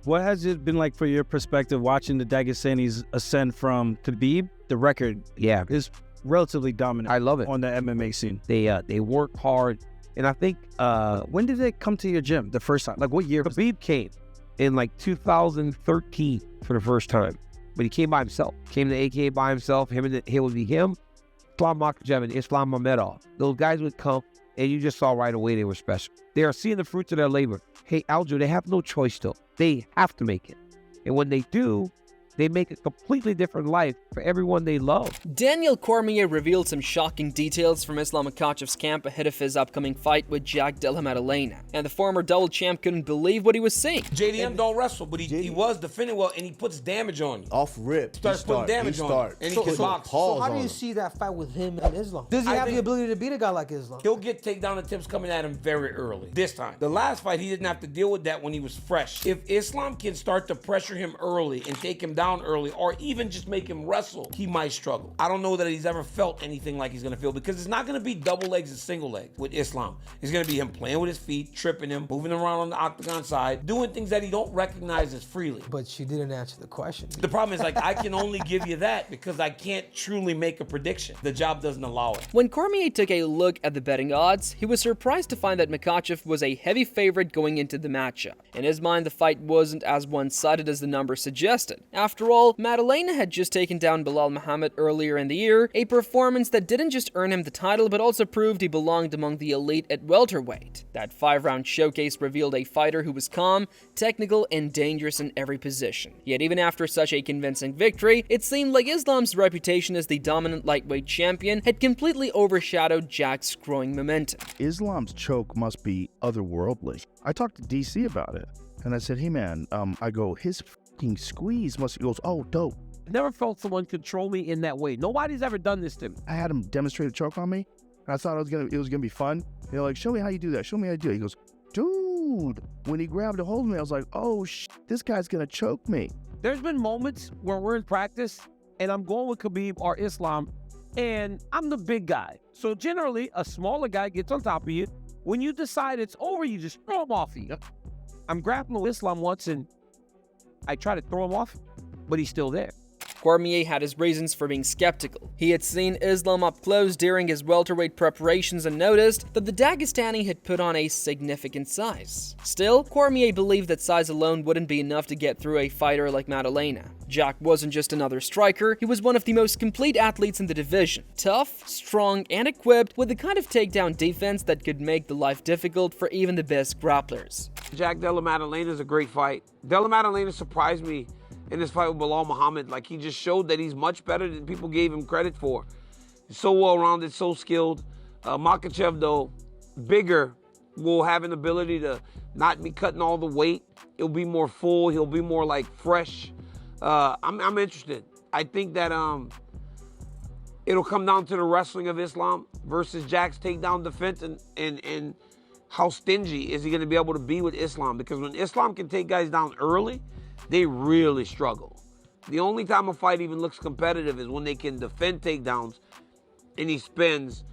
What has it been like for your perspective watching the Dagestanis ascend from Khabib? The record is relatively dominant. I love it. On the MMA scene. They work hard. And I think when did they come to your gym the first time? Like what year? Khabib came in like 2013 for the first time. But he came by himself. Came to AKA by himself. It would be him, Islam Makhachev, and Islam Mamedov. Those guys would come, and you just saw right away they were special. They are seeing the fruits of their labor. Hey, Aljo, they have no choice still. They have to make it. And when they do, they make a completely different life for everyone they love. Daniel Cormier revealed some shocking details from Islam Makhachev's camp ahead of his upcoming fight with Jack Della Maddalena, and the former double champ couldn't believe what he was seeing. JDM don't wrestle, but he was defending well, and he puts damage on you. Off rip. Starts putting damage on you, and he can box. So how do you see that fight with him and Islam? Does he have the ability to beat a guy like Islam? He'll get takedown attempts coming at him very early. This time. The last fight, he didn't have to deal with that when he was fresh. If Islam can start to pressure him early and take him down early, or even just make him wrestle, he might struggle. I don't know that he's ever felt anything like he's gonna feel, because it's not gonna be double legs and single legs with Islam. It's gonna be him playing with his feet, tripping him, moving around on the octagon side, doing things that he don't recognize as freely. But she didn't answer the question. The problem is, like, I can only give you that because I can't truly make a prediction. The job doesn't allow it. When Cormier took a look at the betting odds, he was surprised to find that Makhachev was a heavy favorite going into the matchup. In his mind, the fight wasn't as one-sided as the numbers suggested. After all, Maddalena had just taken down Belal Muhammad earlier in the year, a performance that didn't just earn him the title but also proved he belonged among the elite at welterweight. That 5-round showcase revealed a fighter who was calm, technical, and dangerous in every position. Yet even after such a convincing victory, it seemed like Islam's reputation as the dominant lightweight champion had completely overshadowed Jack's growing momentum. Islam's choke must be otherworldly. I talked to DC about it, and I said, hey man, I go, his fucking squeeze must, he goes, oh, dope. Never felt someone control me in that way. Nobody's ever done this to me. I had him demonstrate a choke on me, and I thought it was gonna be fun. They're like, show me how you do that. Show me how you do it. He goes, dude. When he grabbed a hold of me, I was like, oh, this guy's gonna choke me. There's been moments where we're in practice, and I'm going with Khabib or Islam, and I'm the big guy. So generally, a smaller guy gets on top of you. When you decide it's over, you just throw him off you. I'm grappling with Islam once, and I try to throw him off, but he's still there. Cormier had his reasons for being skeptical. He had seen Islam up close during his welterweight preparations and noticed that the Dagestani had put on a significant size. Still, Cormier believed that size alone wouldn't be enough to get through a fighter like Maddalena. Jack wasn't just another striker, he was one of the most complete athletes in the division. Tough, strong, and equipped with the kind of takedown defense that could make the life difficult for even the best grapplers. Jack Della Maddalena is a great fight. Della Maddalena surprised me in this fight with Belal Muhammad. Like, he just showed that he's much better than people gave him credit for. He's so well-rounded, so skilled. Makhachev, though, bigger, will have an ability to not be cutting all the weight. He'll be more full. He'll be more, like, fresh. I'm interested. I think that it'll come down to the wrestling of Islam versus Jack's takedown defense, and how stingy is he going to be able to be with Islam. Because when Islam can take guys down early, they really struggle. The only time a fight even looks competitive is when they can defend takedowns and he spends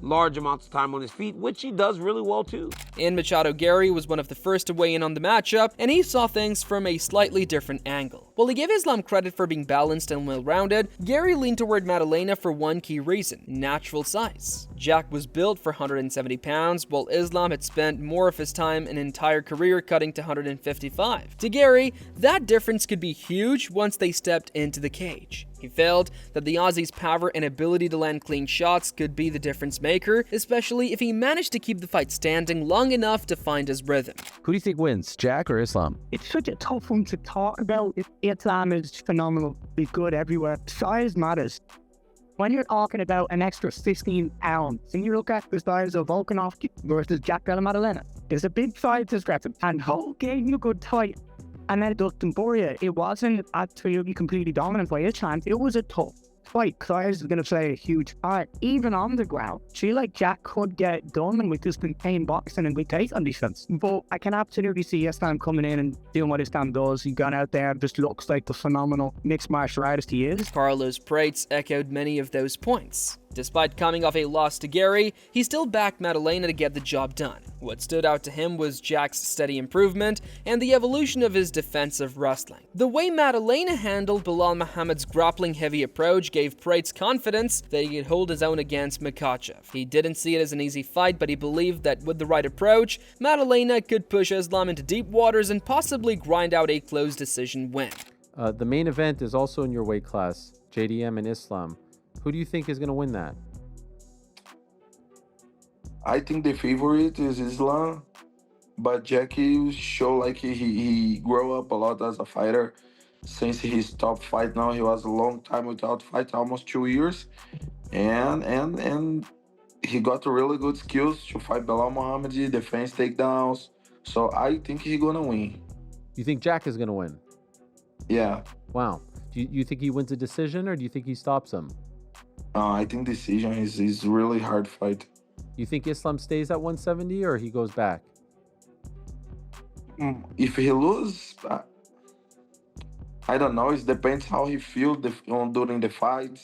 large amounts of time on his feet, which he does really well too. And Machado Gary was one of the first to weigh in on the matchup, and he saw things from a slightly different angle. While he gave Islam credit for being balanced and well-rounded, Gary leaned toward Maddalena for one key reason: natural size. Jack was built for 170 pounds, while Islam had spent more of his time an entire career cutting to 155. To Gary, that difference could be huge once they stepped into the cage. He felt that the Aussie's power and ability to land clean shots could be the difference maker, especially if he managed to keep the fight standing long enough to find his rhythm. Who do you think wins, Jack or Islam? It's such a tough one to talk about. Islam is phenomenal. He's good everywhere. Size matters. When you're talking about an extra 15 pounds, and you look at the size of Volkanovski versus Jack Della Maddalena, there's a big size discrepancy, and whole gave you a good fight. And then Dustin Poirier, it wasn't absolutely completely dominant by his chance. It was a tough fight. Size is going to play a huge part, even on the ground. I feel like Jack could get done with just contained boxing and good take on defense. But I can absolutely see Islam coming in and doing what Islam does. He's gone out there and just looks like the phenomenal mixed martial artist he is. Carlos Prates echoed many of those points. Despite coming off a loss to Gary, he still backed Maddalena to get the job done. What stood out to him was Jack's steady improvement and the evolution of his defensive wrestling. The way Maddalena handled Belal Muhammad's grappling-heavy approach gave Prates confidence that he could hold his own against Makhachev. He didn't see it as an easy fight, but he believed that with the right approach, Maddalena could push Islam into deep waters and possibly grind out a close decision win. The main event is also in your weight class, JDM and Islam. Who do you think is going to win that? I think the favorite is Islam, but Jackie show like he grew up a lot as a fighter. Since his top fight now, he was a long time without fight, almost 2 years, and he got really good skills to fight Belal Muhammad, defense takedowns. So I think he's gonna win. You think Jack is going to win? Yeah. Wow. Do you think he wins a decision, or do you think he stops him? I think decision is really hard fight. You think Islam stays at 170 or he goes back? If he lose, I don't know. It depends how he feels during the fight.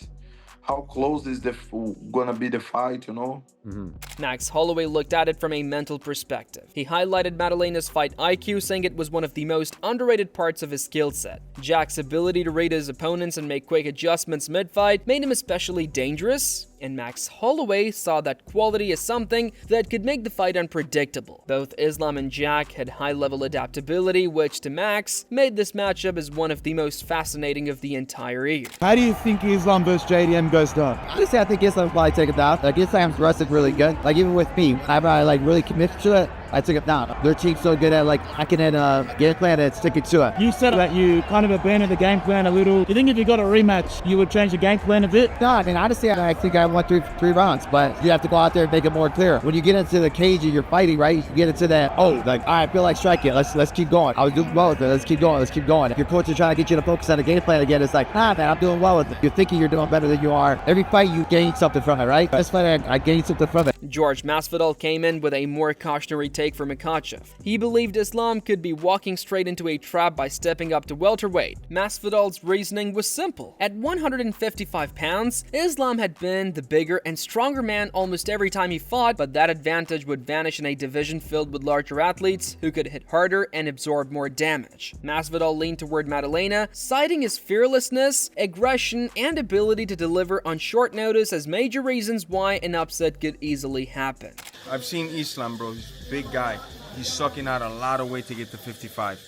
How close is gonna be the fight, you know? Max Holloway looked at it from a mental perspective. He highlighted Maddalena's fight IQ, saying it was one of the most underrated parts of his skill set. Jack's ability to read his opponents and make quick adjustments mid-fight made him especially dangerous, and Max Holloway saw that quality as something that could make the fight unpredictable. Both Islam and Jack had high-level adaptability, which to Max made this matchup as one of the most fascinating of the entire year. How do you think Islam versus JDM goes down? Honestly, I think Islam will probably take it down. Like, Islam's wrestling really good. Like, even with me, I like really committed to it. I took it down. Their team's so good at like hacking in a game plan and sticking to it. You said that you kind of abandoned the game plan a little. You think if you got a rematch, you would change the game plan a bit? No, I mean, honestly, I think I won three rounds, but you have to go out there and make it more clear. When you get into the cage and you're fighting, right, you get into that, like, all right, I feel like striking. Let's keep going. I was doing well with it. Let's keep going. If your coach is trying to get you to focus on the game plan again, it's like, nah, man, I'm doing well with it. You're thinking you're doing better than you are. Every fight, you gain something from it, right? This fight, I gained something from it. George Masvidal came in with a more cautionary take for Makhachev. He believed Islam could be walking straight into a trap by stepping up to welterweight. Masvidal's reasoning was simple. At 155 pounds, Islam had been the bigger and stronger man almost every time he fought, but that advantage would vanish in a division filled with larger athletes who could hit harder and absorb more damage. Masvidal leaned toward Maddalena, citing his fearlessness, aggression, and ability to deliver on short notice as major reasons why an upset could easily happen. I've seen Islam, bro. He's a big guy. He's sucking out a lot of weight to get to 55.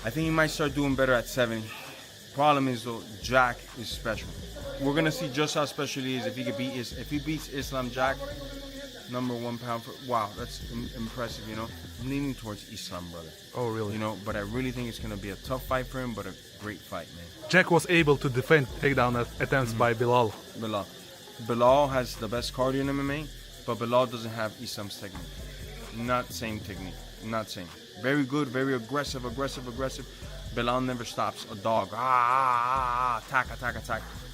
I think he might start doing better at 70. Problem is though, Jack is special. We're gonna see just how special he is if he beats Islam Jack, #1 pound for. Wow, that's impressive. You know, I'm leaning towards Islam, brother. Oh, really? You know, but I really think it's gonna be a tough fight for him, but a great fight, man. Jack was able to defend takedown attempts by Belal. Belal has the best cardio in MMA, but Belal doesn't have Islam's technique. Not same technique. Not same. Very good, very aggressive. Belal never stops. A dog. Attack.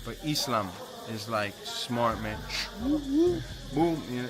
But Islam is like smart, man. Boom. You know,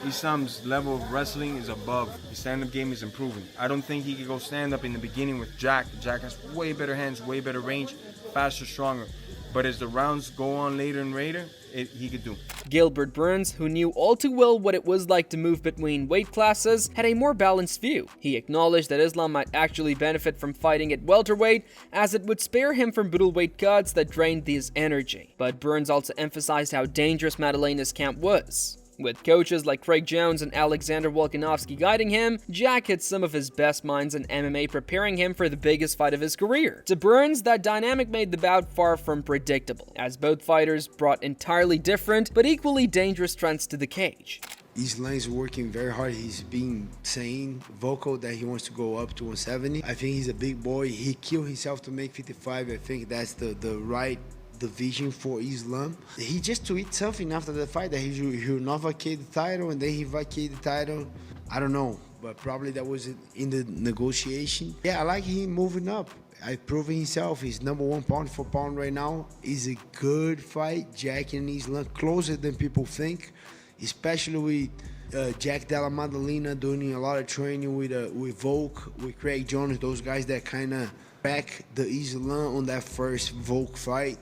Islam's level of wrestling is above. His stand-up game is improving. I don't think he could go stand-up in the beginning with Jack. Jack has way better hands, way better range, faster, stronger. But as the rounds go on later and later, he could do. Gilbert Burns, who knew all too well what it was like to move between weight classes, had a more balanced view. He acknowledged that Islam might actually benefit from fighting at welterweight, as it would spare him from brutal weight cuts that drained his energy. But Burns also emphasized how dangerous Maddalena's camp was. With coaches like Craig Jones and Alexander Volkanovski guiding him, Jack had some of his best minds in MMA preparing him for the biggest fight of his career. To Burns, that dynamic made the bout far from predictable, as both fighters brought entirely different but equally dangerous strengths to the cage. Islam is working very hard. He's been saying vocal that he wants to go up to 170. I think he's a big boy. He killed himself to make 55. I think that's the right division for Islam. He just tweeted something after the fight that he'll not vacate the title, and then he vacated the title. I don't know, but probably that was in the negotiation. Yeah, I like him moving up. I've proven himself. He's #1 pound for pound right now. It's a good fight. Jack and Islam closer than people think, especially with Jack Della Maddalena doing a lot of training with Volk, with Craig Jones, those guys that kind of back the Islam on that first Volk fight.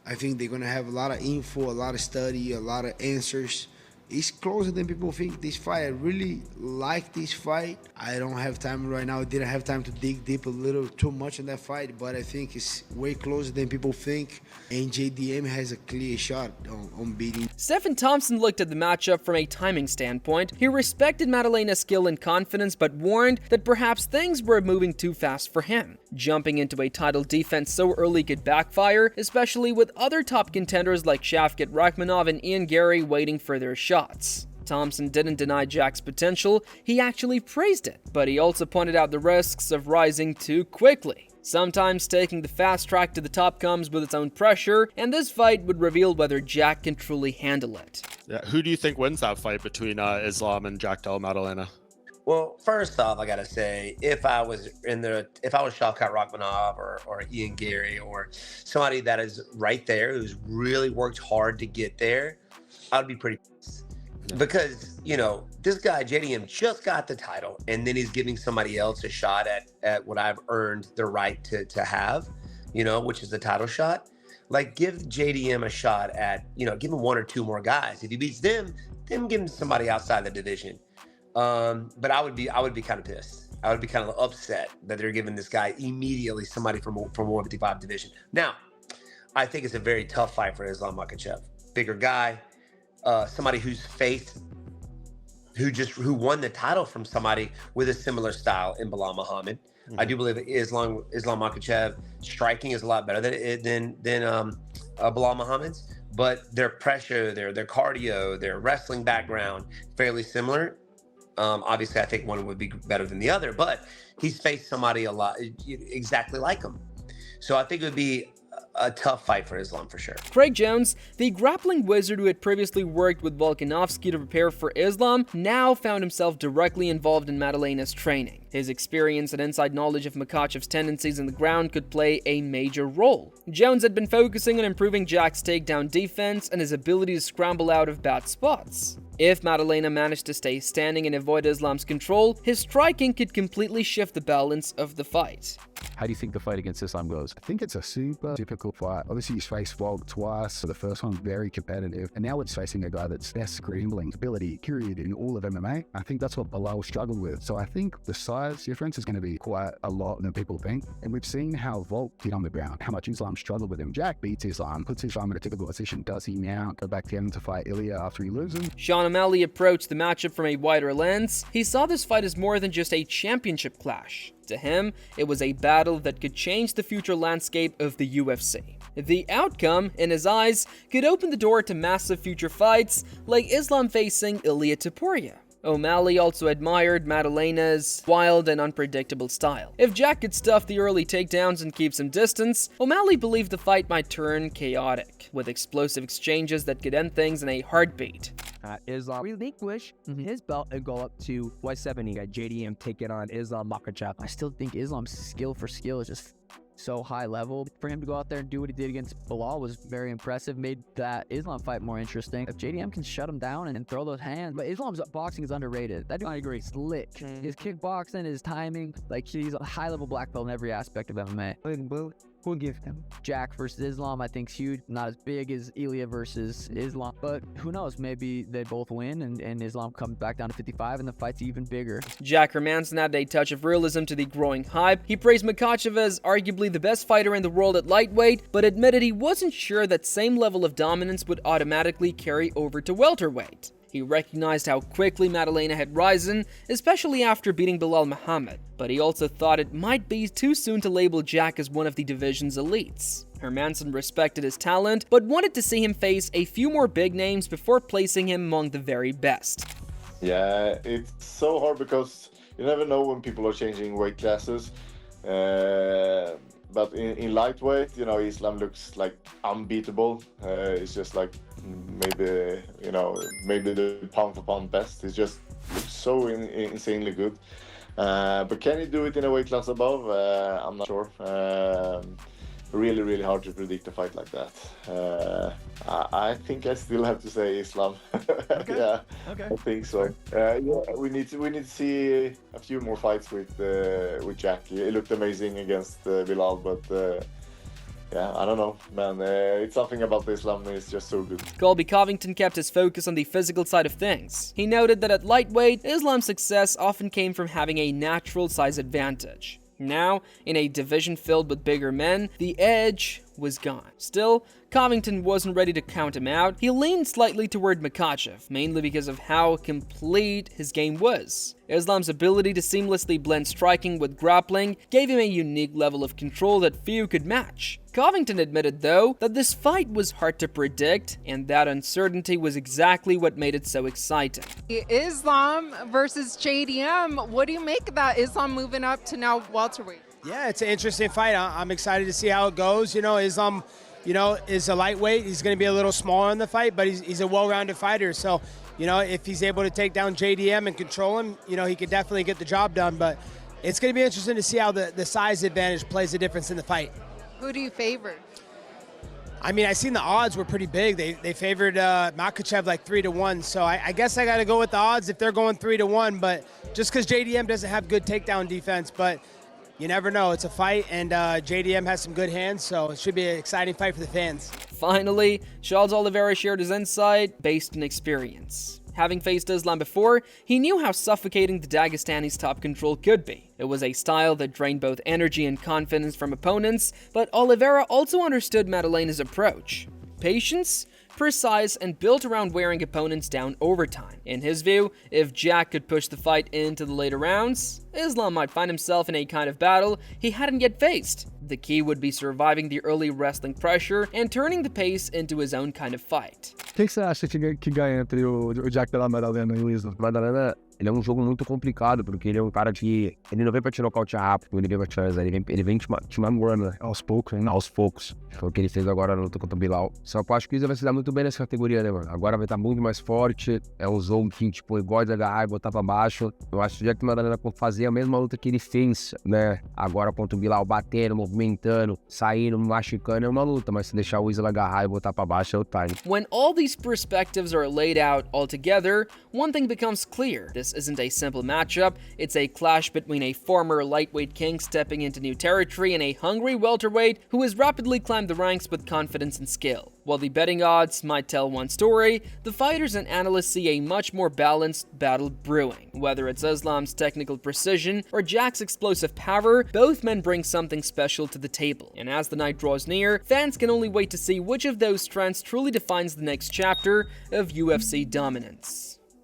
I think they're gonna have a lot of info, a lot of study, a lot of answers. It's closer than people think, this fight. I really like this fight. I don't have time right now. I didn't have time to dig deep a little too much in that fight, but I think it's way closer than people think. And JDM has a clear shot on beating. Stephen Thompson looked at the matchup from a timing standpoint. He respected Madalena's skill and confidence, but warned that perhaps things were moving too fast for him. Jumping into a title defense so early could backfire, especially with other top contenders like Shavkat Rakhmonov and Ian Gary waiting for their shots. Thompson didn't deny Jack's potential, he actually praised it, but he also pointed out the risks of rising too quickly. Sometimes taking the fast track to the top comes with its own pressure, and this fight would reveal whether Jack can truly handle it. Yeah, who do you think wins that fight between Islam and Jack Della Maddalena? Well, first off, I gotta say, if I was Shavkat Rakhmonov or Ian Gary or somebody that is right there who's really worked hard to get there, I'd be pretty pissed. Because, you know, this guy, JDM, just got the title, and then he's giving somebody else a shot at what I've earned the right to have, you know, which is the title shot. Like, give JDM a shot at, you know, give him one or two more guys. If he beats them, then give him somebody outside the division. But I would be kind of pissed. I would be kind of upset that they're giving this guy immediately somebody from 155 division. Now, I think it's a very tough fight for Islam Makhachev. Bigger guy. Somebody who won the title from somebody with a similar style in Bilal Muhammad. Mm-hmm. I do believe that Islam Makhachev striking is a lot better than Bilal Muhammad's, but their pressure, their cardio, their wrestling background, fairly similar. Obviously, I think one would be better than the other, but he's faced somebody a lot exactly like him. So I think it would be a tough fight for Islam for sure. Craig Jones, the grappling wizard who had previously worked with Volkanovski to prepare for Islam, now found himself directly involved in Madalena's training. His experience and inside knowledge of Makhachev's tendencies in the ground could play a major role. Jones had been focusing on improving Jack's takedown defense and his ability to scramble out of bad spots. If Maddalena managed to stay standing and avoid Islam's control, his striking could completely shift the balance of the fight. How do you think the fight against Islam goes? I think it's a super difficult fight. Obviously, he's faced Volk twice, so the first one very competitive, and now it's facing a guy that's scrambling ability, period, in all of MMA. I think that's what Bilal struggled with. So I think the size difference is going to be quite a lot than people think. And we've seen how Volk did on the ground, how much Islam struggled with him. Jack beats Islam, puts Islam in a difficult position. Does he now go back down to fight Ilya after he loses? Sean O'Malley approached the matchup from a wider lens. He saw this fight as more than just a championship clash. To him, it was a battle that could change the future landscape of the UFC. The outcome, in his eyes, could open the door to massive future fights like Islam facing Ilia Topuria. O'Malley also admired Maddalena's wild and unpredictable style. If Jack could stuff the early takedowns and keep some distance, O'Malley believed the fight might turn chaotic, with explosive exchanges that could end things in a heartbeat. Islam relinquish his belt and go up to 170. Got JDM taking on Islam Makhachev. I still think Islam's skill for skill is just so high level. For him to go out there and do what he did against Bilal was very impressive, made that Islam fight more interesting. If JDM can shut him down and throw those hands, but Islam's boxing is underrated. That dude, I agree, slick. His kickboxing, his timing, like he's a high level black belt in every aspect of MMA. Who'll give him? Jack versus Islam, I think, is huge. Not as big as Ilya versus Islam, but who knows? Maybe they both win and Islam comes back down to 55 and the fight's even bigger. Jack Hermansson added a touch of realism to the growing hype. He praised Makhachev as arguably the best fighter in the world at lightweight, but admitted he wasn't sure that same level of dominance would automatically carry over to welterweight. He recognized how quickly Maddalena had risen, especially after beating Bilal Muhammad, but he also thought it might be too soon to label Jack as one of the division's elites. Hermansson respected his talent, but wanted to see him face a few more big names before placing him among the very best. Yeah, it's so hard because you never know when people are changing weight classes. But in lightweight, you know, Islam looks like unbeatable. It's just like maybe the pound for pound best. It's just so insanely good. But can he do it in a weight class above? I'm not sure. Really, really hard to predict a fight like that. I think I still have to say Islam. Okay. Yeah, okay. I think so. Yeah, we need to see a few more fights with Jack. It looked amazing against Bilal, but yeah, I don't know, man. It's something about Islam is just so good. Colby Covington kept his focus on the physical side of things. He noted that at lightweight, Islam's success often came from having a natural size advantage. Now, in a division filled with bigger men, the edge was gone. Still, Covington wasn't ready to count him out. He leaned slightly toward Makhachev, mainly because of how complete his game was. Islam's ability to seamlessly blend striking with grappling gave him a unique level of control that few could match. Covington admitted, though, that this fight was hard to predict, and that uncertainty was exactly what made it so exciting. Islam versus JDM, what do you make of that? Islam moving up to now welterweight? Yeah, it's an interesting fight. I'm excited to see how it goes. You know, Islam, is a lightweight. He's going to be a little smaller in the fight, but he's a well-rounded fighter. So, if he's able to take down JDM and control him, he could definitely get the job done. But it's going to be interesting to see how the size advantage plays a difference in the fight. Who do you favor? I mean, I seen the odds were pretty big. They favored Makhachev like 3-1. So I guess I got to go with the odds if they're going 3-1. But just because JDM doesn't have good takedown defense, but you never know. It's a fight, and JDM has some good hands, so it should be an exciting fight for the fans. Finally, Charles Oliveira shared his insight based on experience. Having faced Islam before, he knew how suffocating the Dagestani's top control could be. It was a style that drained both energy and confidence from opponents, but Oliveira also understood Madalena's approach. Patience, precise, and built around wearing opponents down over time. In his view, if Jack could push the fight into the later rounds, Islam might find himself in a kind of battle he hadn't yet faced. The key would be surviving the early wrestling pressure and turning the pace into his own kind of fight. O que você acha que ganha entre o Jack Della Maddalena e o Islam? Madalena, ele é um jogo muito complicado, porque ele é um cara que... Ele não vem pra te nocautear rápido, ele vem pra te finalizar, ele vem te mamorando, né? Aos poucos, né? Aos poucos. Foi o que ele fez agora na luta contra o Bilal. Só que eu acho que o Islam vai se dar muito bem nessa categoria, né, mano? Agora vai estar muito mais forte, é um jogo que, ele gosta de agarrar e botar pra baixo. Eu acho que o Jack Madalena fazer a mesma luta que ele fez, né? Agora contra o Bilal, batendo, movimentando, saindo, machucando, é uma luta, mas se deixar o Islam agarrar e botar pra baixo, é o time. When all these perspectives are laid out all together, one thing becomes clear. This isn't a simple matchup, it's a clash between a former lightweight king stepping into new territory and a hungry welterweight who has rapidly climbed the ranks with confidence and skill. While the betting odds might tell one story, the fighters and analysts see a much more balanced battle brewing. Whether it's Islam's technical precision or Jack's explosive power, both men bring something special to the table. And as the night draws near, fans can only wait to see which of those strengths truly defines the next chapter of UFC dominance.